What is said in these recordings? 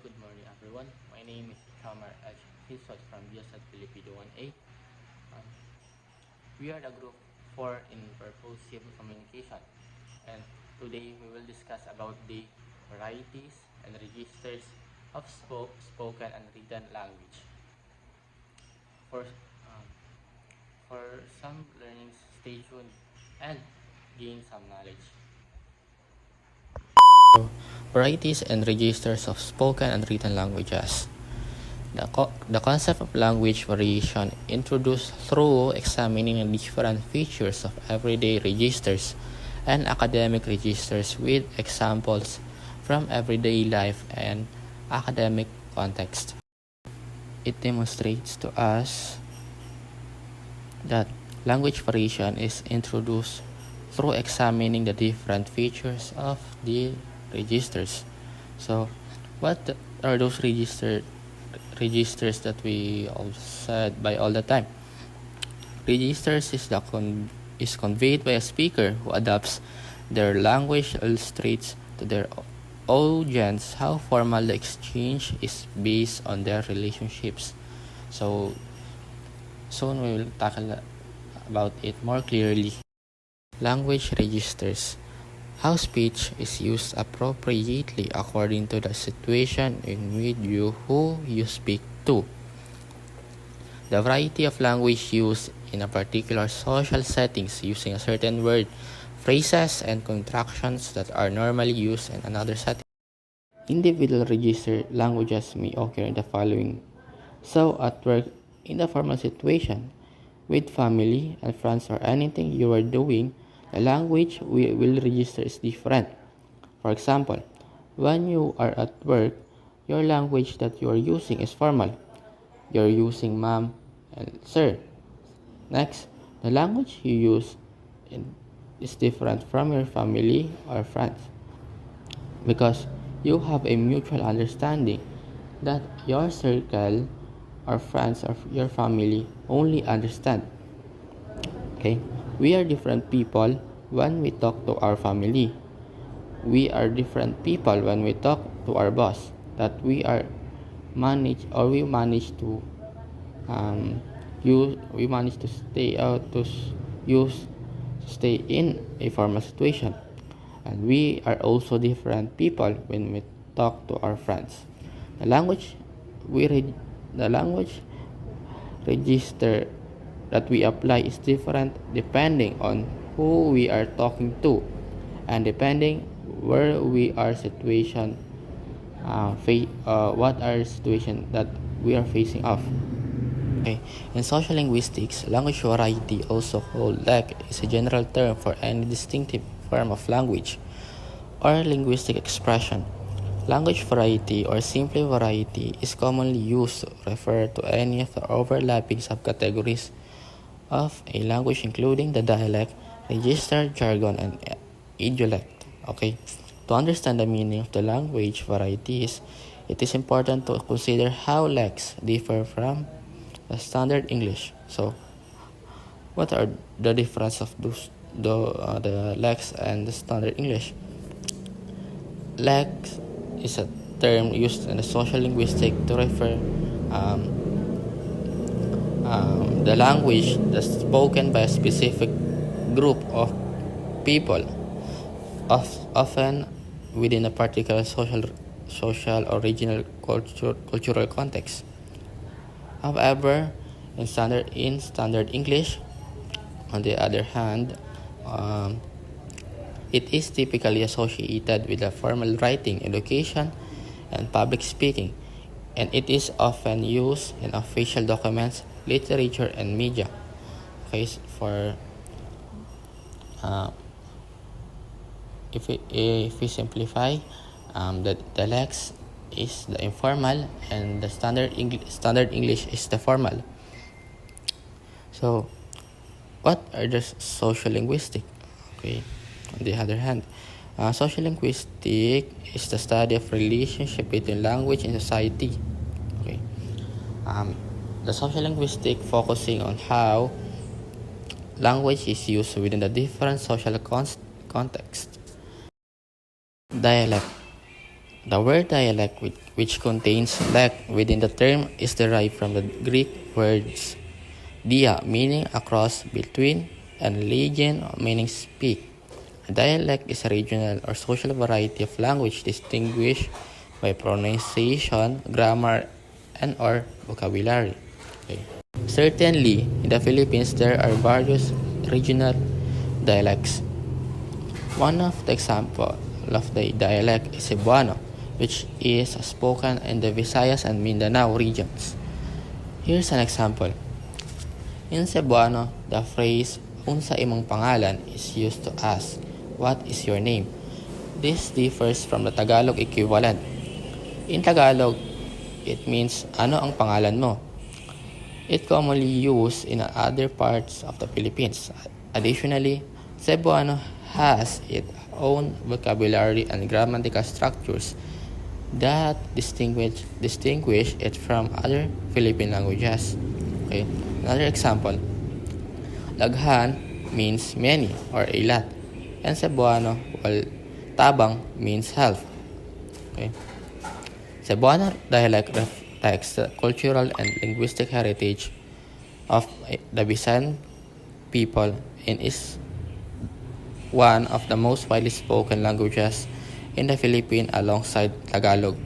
good morning everyone. My name is Kamar H. Hisot from BSat Filipino 1A. Um, we are the group 4 in purposive communication, and today we will discuss about the varieties and registers of spoken and written language. For, um, for some learnings, stay tuned and gain some knowledge. Varieties and registers of spoken and written languages. The concept of language variation introduced through examining the different features of everyday registers and academic registers with examples from everyday life and academic context. It demonstrates to us that language variation is introduced through examining the different features of the registers. So, what are those registers that we all said by all the time? Registers is conveyed by a speaker who adapts their language, illustrates to their audience how formal the exchange is based on their relationships. So soon we will tackle about it more clearly. Language registers. How speech is used appropriately according to the situation in which who you speak to. The variety of language used in a particular social settings using a certain word, phrases, and contractions that are normally used in another setting. Individual registered languages may occur in the following. So, at work, in the formal situation, with family and friends or anything you are doing, the language we will register is different. For example, when you are at work, your language that you are using is formal. You're using ma'am and sir. Next, the language you use is different from your family or friends because you have a mutual understanding that your circle or friends or your family only understand. Okay, we are different people when we talk to our family. We are different people when we talk to our boss. That we manage to we manage to stay out to use stay in a formal situation, and we are also different people when we talk to our friends. The language the language register that we apply is different depending on who we are talking to and depending where we are situation what are situation that we are facing off. Okay. In social linguistics, language variety, also called LEC, is a general term for any distinctive form of language or linguistic expression. Language variety or simply variety is commonly used to refer to any of the overlapping subcategories of a language including the dialect, register, jargon, and idiolect. Okay, to understand the meaning of the language varieties, it is important to consider how lex differ from the standard English. So, what are the difference of the lex and the standard English? Lex is a term used in the social linguistic to refer um, the language that's spoken by a specific group of people, often within a particular social or regional cultural context. However, in standard English, on the other hand, it is typically associated with a formal writing, education, and public speaking, and it is often used in official documents, literature, and media. Okay, for if we simplify, the lex is the informal and the standard English is the formal. So, what are the social linguistic? Okay, on the other hand, social linguistic is the study of relationship between language and society. Okay, the social linguistic focusing on how language is used within the different social context. Dialect. The word dialect, which contains lek within the term, is derived from the Greek words dia, meaning across, between, and legen, meaning speak. A dialect is a regional or social variety of language distinguished by pronunciation, grammar, and or vocabulary. Okay. Certainly, in the Philippines, there are various regional dialects. One of the examples of the dialect is Cebuano, which is spoken in the Visayas and Mindanao regions. Here's an example. In Cebuano, the phrase "unsa imong pangalan" is used to ask, "What is your name?" This differs from the Tagalog equivalent. In Tagalog, it means "ano ang pangalan mo?" It commonly used in other parts of the Philippines. Additionally, Cebuano has its own vocabulary and grammatical structures that distinguish it from other Philippine languages. Okay. Another example, laghan means many or a lot, and Cebuano, while tabang means half. Okay. Cebuano dialect reflects the cultural and linguistic heritage of the Visayan people and is one of the most widely spoken languages in the Philippines alongside Tagalog.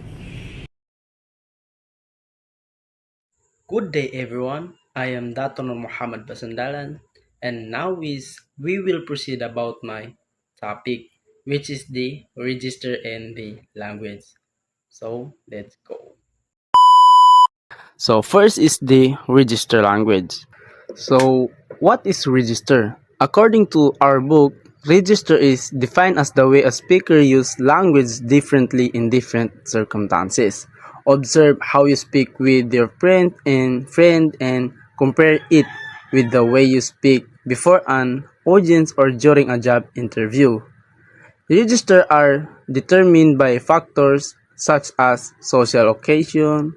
Good day everyone. I am Dr. Muhammad Basandalan and now we will proceed about my topic which is the register and the language. So let's go. So first is the register language. So what is register? According to our book, register is defined as the way a speaker uses language differently in different circumstances. Observe how you speak with your friend and compare it with the way you speak before an audience or during a job interview. Registers are determined by factors such as social occasion,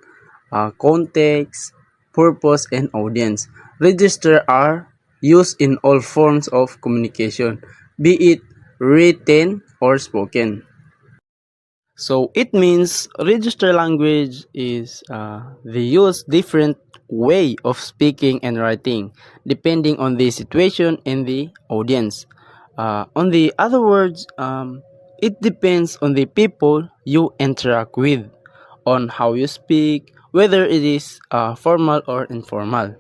context, purpose, and audience. Registers are used in all forms of communication, be it written or spoken. So it means register language is the use different way of speaking and writing depending on the situation and the audience. On the other words, it depends on the people you interact with, on how you speak, whether it is formal or informal.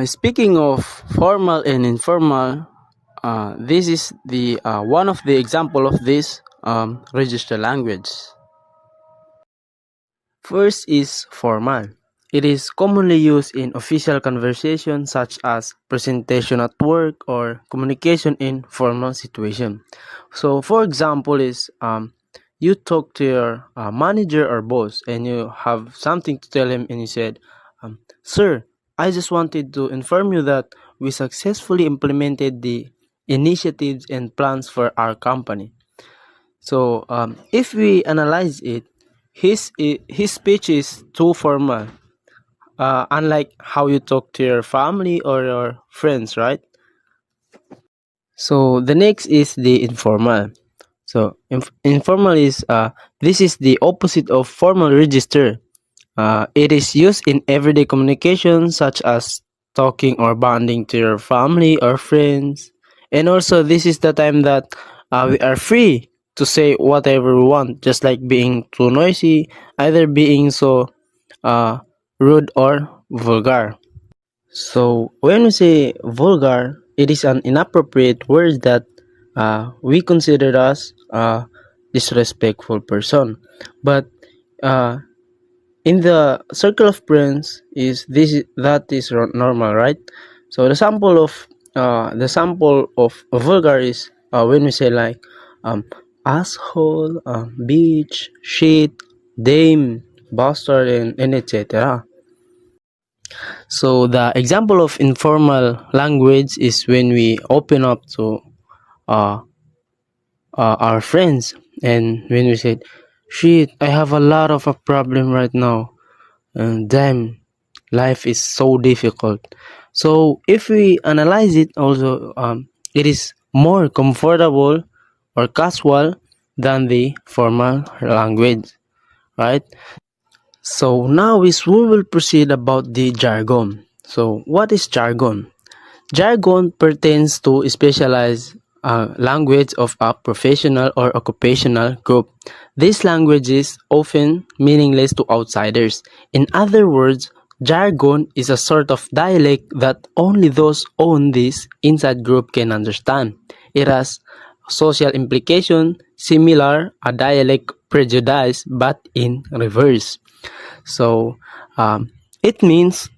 Speaking of formal and informal, this is the one of the example of this register language. First is formal. It is commonly used in official conversation such as presentation at work or communication in formal situation. So for example is you talk to your manager or boss and you have something to tell him and you said, "Sir, I just wanted to inform you that we successfully implemented the initiatives and plans for our company." So if we analyze it, his speech is too formal, unlike how you talk to your family or your friends, right? So the next is the informal. So informal is this is the opposite of formal register. It is used in everyday communication such as talking or bonding to your family or friends. And also this is the time that we are free to say whatever we want, just like being too noisy, either being so uh, rude or vulgar. So when we say vulgar, it is an inappropriate word that we consider as a disrespectful person. But uh, in the circle of friends is this that is normal, right? So the sample of a vulgar is when we say like asshole, bitch, shit, dame, bastard, and etc. So the example of informal language is when we open up to uh, our friends and when we said, "Shit, I have a lot of a problem right now. And damn, life is so difficult." So if we analyze it also, it is more comfortable or casual than the formal language, right? So now is we will proceed about the jargon. So what is jargon? Jargon pertains to specialized language of a professional or occupational group. This language is often meaningless to outsiders. In other words, jargon is a sort of dialect that only those on this inside group can understand. It has social implication similar a dialect prejudice but in reverse. So it means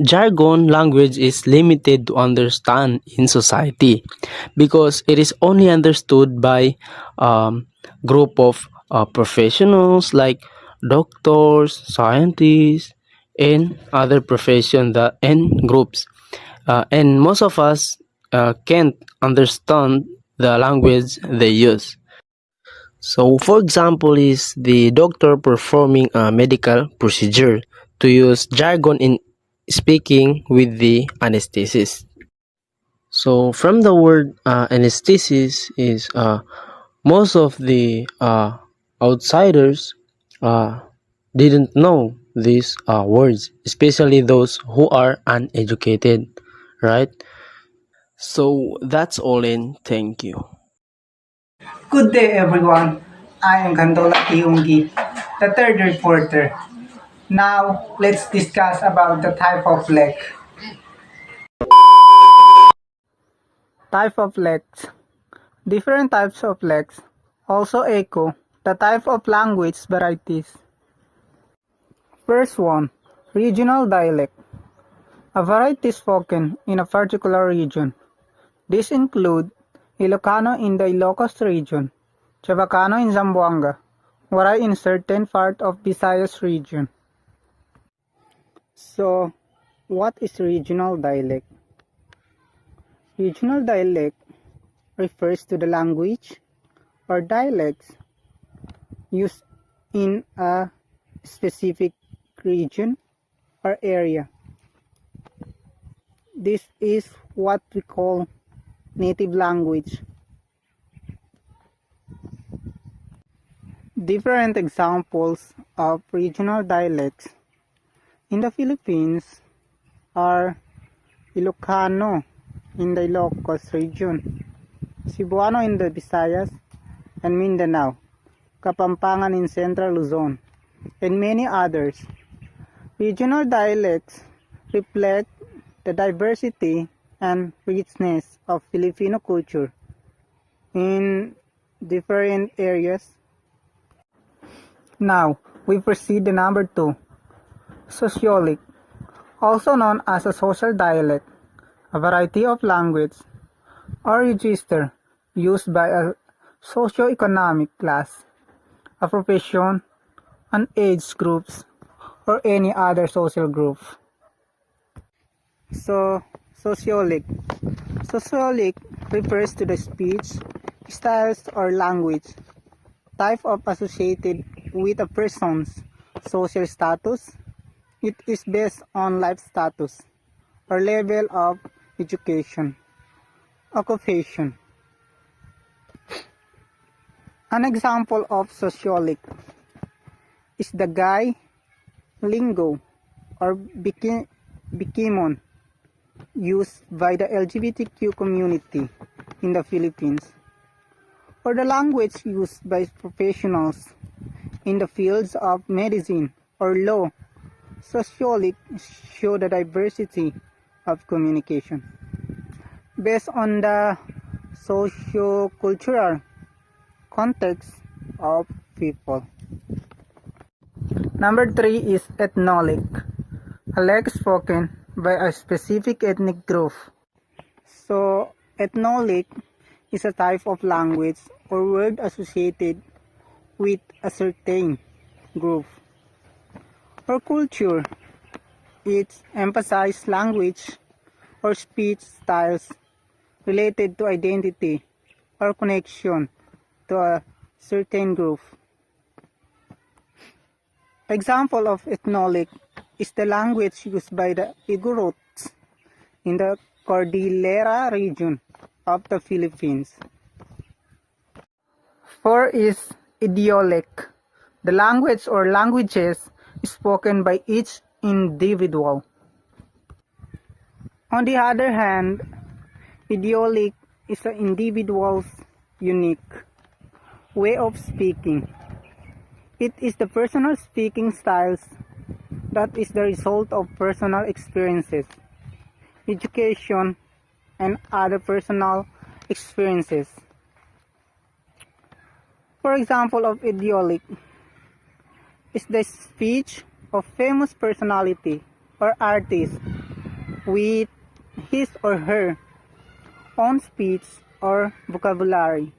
jargon language is limited to understand in society because it is only understood by group of professionals like doctors, scientists, and other professions that and groups. And most of us can't understand the language they use. So, for example, is the doctor performing a medical procedure to use jargon in speaking with the anesthetist. So, from the word anesthesis is most of the outsiders uh, didn't know these words, especially those who are uneducated, right? So that's all in. Thank you. Good day, everyone. I am Kandola Kiungi, the third reporter. Now, let's discuss about the type of leg. Type of legs. Different types of legs also echo the type of language varieties. First one, regional dialect. A variety spoken in a particular region. These include Ilocano in the Ilocos region, Chavacano in Zamboanga, Waray in certain part of Visayas region. So, what is regional dialect? Regional dialect refers to the language or dialects used in a specific region or area. This is what we call native language. Different examples of regional dialects in the Philippines are Ilocano in the Ilocos region, Cebuano in the Visayas and Mindanao, Kapampangan in Central Luzon, and many others. Regional dialects reflect the diversity and richness of Filipino culture in different areas. Now, we proceed to number 2, sociolic, also known as a social dialect, a variety of language or register used by a socio-economic class, a profession, an age groups, or any other social group. So, sociolic. Sociolic refers to the speech, styles, or language type of associated with a person's social status. It is based on life status or level of education, occupation. An example of sociolic is the guy lingo or bikimon used by the LGBTQ community in the Philippines, or the language used by professionals in the fields of medicine or law. Sociology show the diversity of communication based on the socio-cultural context of people. Number 3 is ethnolic, a language spoken by a specific ethnic group. So, ethnolic is a type of language or word associated with a certain group or culture. It emphasizes language or speech styles related to identity or connection to a certain group. Example of ethnolic is the language used by the Igorots in the Cordillera region of the Philippines. 4 is idiotic, the language or languages spoken by each individual. On the other hand, idiotic is an individual's unique way of speaking. It is the personal speaking styles that is the result of personal experiences, education, and other personal experiences. For example of idiotic is the speech of famous personality or artist with his or her own speech or vocabulary.